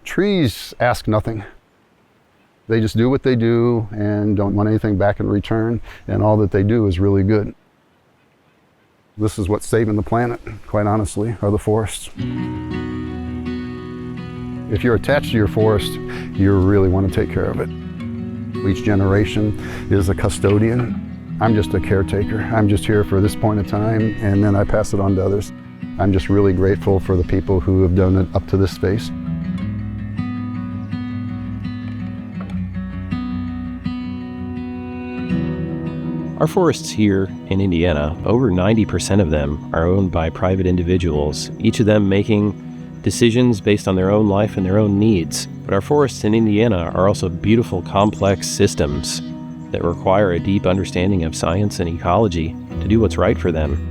Trees ask nothing. They just do what they do and don't want anything back in return, and all that they do is really good. This is what's saving the planet, quite honestly, are the forests. If you're attached to your forest, you really want to take care of it. Each generation is a custodian. I'm just a caretaker. I'm just here for this point of time, and then I pass it on to others. I'm just really grateful for the people who have done it up to this phase. Our forests here in Indiana, over 90% of them are owned by private individuals, each of them making decisions based on their own life and their own needs. But our forests in Indiana are also beautiful, complex systems that require a deep understanding of science and ecology to do what's right for them.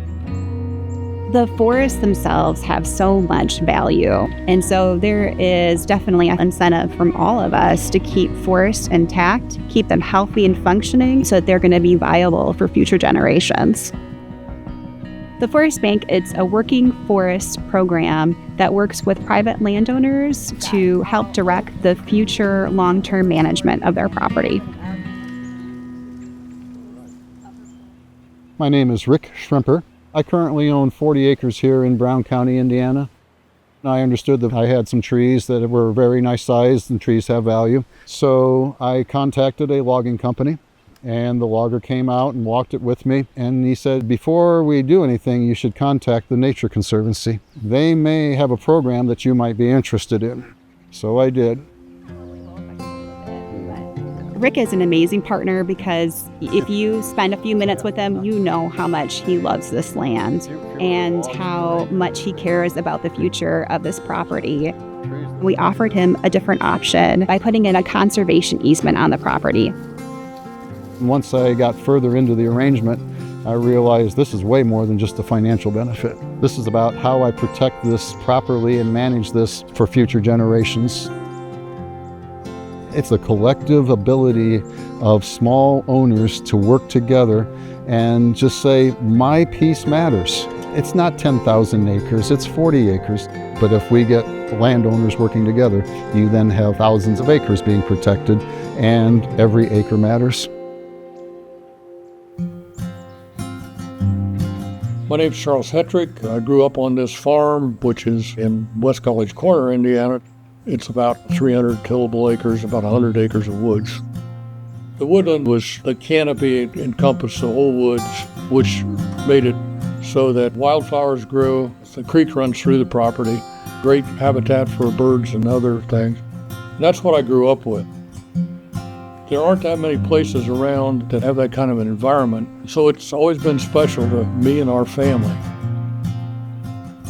The forests themselves have so much value, and so there is definitely an incentive from all of us to keep forests intact, keep them healthy and functioning so that they're going to be viable for future generations. The Forest Bank, it's a working forest program that works with private landowners to help direct the future long-term management of their property. My name is Rick Schrimper. I currently own 40 acres here in Brown County, Indiana. I understood that I had some trees that were very nice sized, and trees have value. So I contacted a logging company, and the logger came out and walked it with me. And he said, before we do anything, you should contact the Nature Conservancy. They may have a program that you might be interested in. So I did. Rick is an amazing partner because if you spend a few minutes with him, you know how much he loves this land and how much he cares about the future of this property. We offered him a different option by putting in a conservation easement on the property. Once I got further into the arrangement, I realized this is way more than just a financial benefit. This is about how I protect this properly and manage this for future generations. It's a collective ability of small owners to work together and just say, my piece matters. It's not 10,000 acres, it's 40 acres. But if we get landowners working together, you then have thousands of acres being protected, and every acre matters. My name's Charles Hetrick. I grew up on this farm, which is in West College Corner, Indiana. It's about 300 tillable acres, about 100 acres of woods. The woodland was the canopy, it encompassed the whole woods, which made it so that wildflowers grew. The creek runs through the property, great habitat for birds and other things. And that's what I grew up with. There aren't that many places around that have that kind of an environment, so it's always been special to me and our family.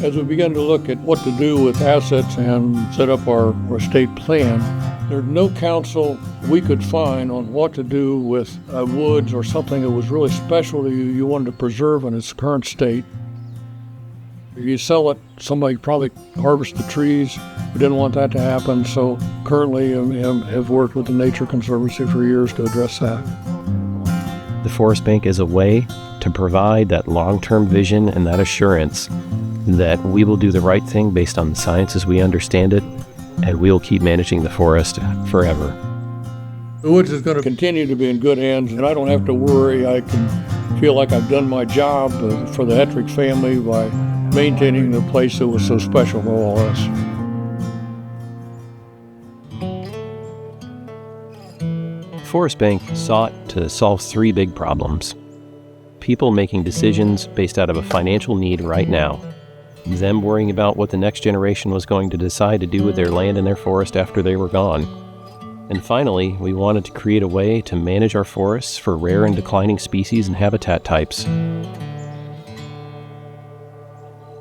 As we began to look at what to do with assets and set up our estate plan, there's no counsel we could find on what to do with woods or something that was really special to you, you wanted to preserve in its current state. If you sell it, somebody probably harvest the trees. We didn't want that to happen, so currently have worked with the Nature Conservancy for years to address that. The Forest Bank is a way to provide that long-term vision and that assurance that we will do the right thing based on the science as we understand it, and we'll keep managing the forest forever. The woods is going to continue to be in good hands, and I don't have to worry. I can feel like I've done my job for the Hetrick family by maintaining the place that was so special to all of us. The Forest Bank sought to solve three big problems. People making decisions based out of a financial need right now, them worrying about what the next generation was going to decide to do with their land and their forest after they were gone. And finally, we wanted to create a way to manage our forests for rare and declining species and habitat types.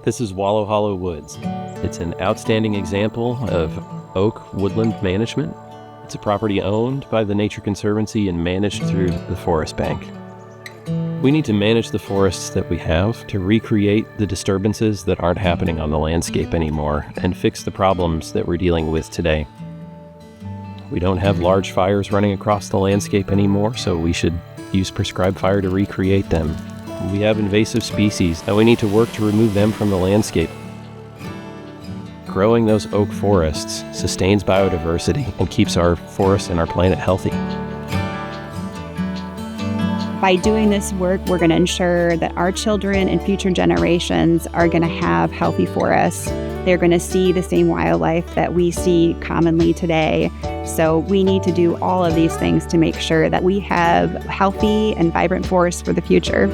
This is Wallow Hollow Woods. It's an outstanding example of oak woodland management. It's a property owned by the Nature Conservancy and managed through the Forest Bank. We need to manage the forests that we have to recreate the disturbances that aren't happening on the landscape anymore and fix the problems that we're dealing with today. We don't have large fires running across the landscape anymore, so we should use prescribed fire to recreate them. We have invasive species, and we need to work to remove them from the landscape. growing those oak forests sustains biodiversity and keeps our forests and our planet healthy. By doing this work, we're going to ensure that our children and future generations are going to have healthy forests. They're going to see the same wildlife that we see commonly today. So we need to do all of these things to make sure that we have healthy and vibrant forests for the future.